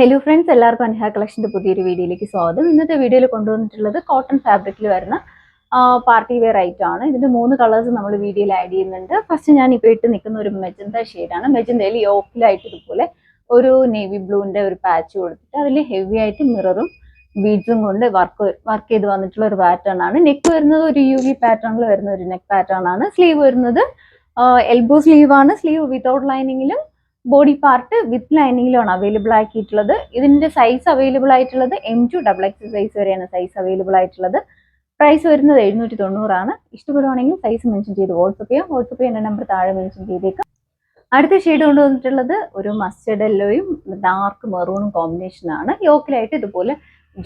Hello friends, എല്ലാവർക്കും അൻഹ കളക്ഷൻ്റെ പുതിയൊരു വീഡിയോയിലേക്ക് സ്വാഗതം. ഇന്നത്തെ വീഡിയോയിൽ കൊണ്ടുവന്നിട്ടുള്ളത് കോട്ടൺ ഫാബ്രിക്കിൽ വരുന്ന പാർട്ടി വെയർ ഐറ്റം ആണ്. ഇതിന്റെ 3 കളേഴ്സ് നമ്മൾ വീഡിയോയിൽ ആഡ് ചെയ്യുന്നുണ്ട്. ഫസ്റ്റ് ഞാൻ ഇപ്പോൾ ഇട്ട് നിൽക്കുന്ന ഒരു മെജന്ത ഷെയ്ഡാണ്. മെജന്തയിൽ യോക്കിലായിട്ട് ഇതുപോലെ ഒരു നേവി ബ്ലൂവിന്റെ ഒരു പാച്ച് കൊടുത്തിട്ട് അതിൽ ഹെവി ആയിട്ട് മിററും ബീഡ്സും കൊണ്ട് വർക്ക് ചെയ്ത് വന്നിട്ടുള്ള ഒരു പാറ്റേൺ ആണ്. നെക്ക് വരുന്നത് ഒരു UV പാറ്റേണിൽ വരുന്ന ഒരു നെക്ക് പാറ്റേൺ ആണ്. സ്ലീവ് വരുന്നത് എൽബോ സ്ലീവ് ആണ്. സ്ലീവ് വിത്തൗട്ട് ലൈനിങ്ങിലും ബോഡി പാർട്ട് വിത്ത് ലൈനിങ്ങിലാണ് അവൈലബിൾ ആക്കിയിട്ടുള്ളത്. ഇതിന്റെ സൈസ് അവൈലബിൾ ആയിട്ടുള്ളത് M2 XXL സൈസ് വരെയാണ് സൈസ് അവൈലബിൾ ആയിട്ടുള്ളത്. പ്രൈസ് വരുന്നത് 790 ആണ്. ഇഷ്ടപ്പെടുവാണെങ്കിൽ സൈസ് മെൻഷൻ ചെയ്ത് വാട്സ്ആപ്പ് ചെയ്യുന്ന നമ്പർ താഴെ മെൻഷൻ ചെയ്തേക്കാം. അടുത്ത ഷെയ്ഡ് കൊണ്ടുവന്നിട്ടുള്ളത് ഒരു മസ്റ്റർഡ് യെല്ലോയും ഡാർക്ക് മെറൂണും കോമ്പിനേഷൻ ആണ്. യോക്കിലായിട്ട് ഇതുപോലെ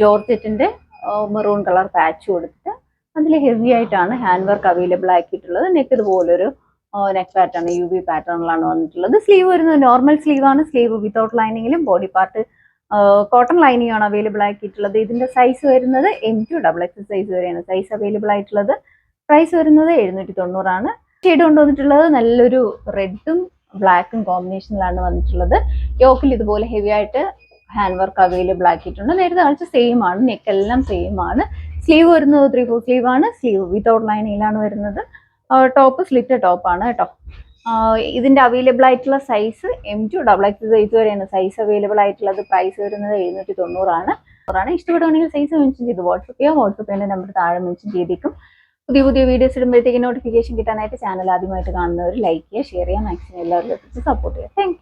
ജോർജറ്റിന്റെ മെറൂൺ കളർ പാച്ച് കൊടുത്തിട്ട് അതിൽ ഹെവി ആയിട്ടാണ് ഹാൻഡ് വർക്ക് അവൈലബിൾ ആക്കിയിട്ടുള്ളത്. നെക്ക് ഇതുപോലൊരു നെക്ക് പാറ്റേൺ UV പാറ്റേണിലാണ് വന്നിട്ടുള്ളത്. സ്ലീവ് വരുന്നത് നോർമൽ സ്ലീവ് ആണ്. സ്ലീവ് വിത്തൗട്ട് ലൈനിങ്ങിലും ബോഡി പാർട്ട് കോട്ടൺ ലൈനിങ് ആണ് അവൈലബിൾ ആക്കിയിട്ടുള്ളത്. ഇതിന്റെ സൈസ് വരുന്നത് M2 XXL സൈസ് വരെയാണ് സൈസ് അവൈലബിൾ ആയിട്ടുള്ളത്. പ്രൈസ് വരുന്നത് 790 ആണ്. ഷെയ്ഡ് കൊണ്ടുവന്നിട്ടുള്ളത് നല്ലൊരു റെഡും ബ്ലാക്കും കോമ്പിനേഷനിലാണ് വന്നിട്ടുള്ളത്. യോക്കിൽ ഇതുപോലെ ഹെവി ആയിട്ട് ഹാൻഡ് വർക്ക് അവൈലബിൾ ആക്കിയിട്ടുണ്ട്. നേരത്തെ കാണിച്ച സെയിം ആണ്. നെക്ക് എല്ലാം സെയിം ആണ്. സ്ലീവ് വരുന്നത് 3/4 സ്ലീവ് ആണ്. സ്ലീവ് വിത്തൗട്ട് ലൈനിങ്ങിലാണ് വരുന്നത്. ടോപ്പ് സ്ലിറ്റ് ടോപ്പാണ് കേട്ടോ. ഇതിന്റെ അവൈലബിൾ ആയിട്ടുള്ള സൈസ് M2 XXL സൈസ് വരെയാണ് സൈസ് അവൈലബിൾ ആയിട്ടുള്ളത്. പ്രൈസ് വരുന്നത് 790 ആണ്. ഇഷ്ടപ്പെടുവാണെങ്കിൽ സൈസ് മെൻഷൻ ചെയ്ത് വാട്സ്ആപ്പ് ചെയ്യുന്ന നമ്പർ താഴെ മെൻഷൻ ചെയ്തേക്കും. പുതിയ വീഡിയോസ് ഇടുമ്പോഴത്തേക്ക് നോട്ടിഫിക്കേഷൻ കിട്ടാനായിട്ട് ചാനൽ ആദ്യമായിട്ട് കാണുന്നവർ ലൈക്ക് ചെയ്യുക, ഷെയർ ചെയ്യുക, മാക്സിമം എല്ലാവരും സപ്പോർട്ട് ചെയ്യുക. Thank you.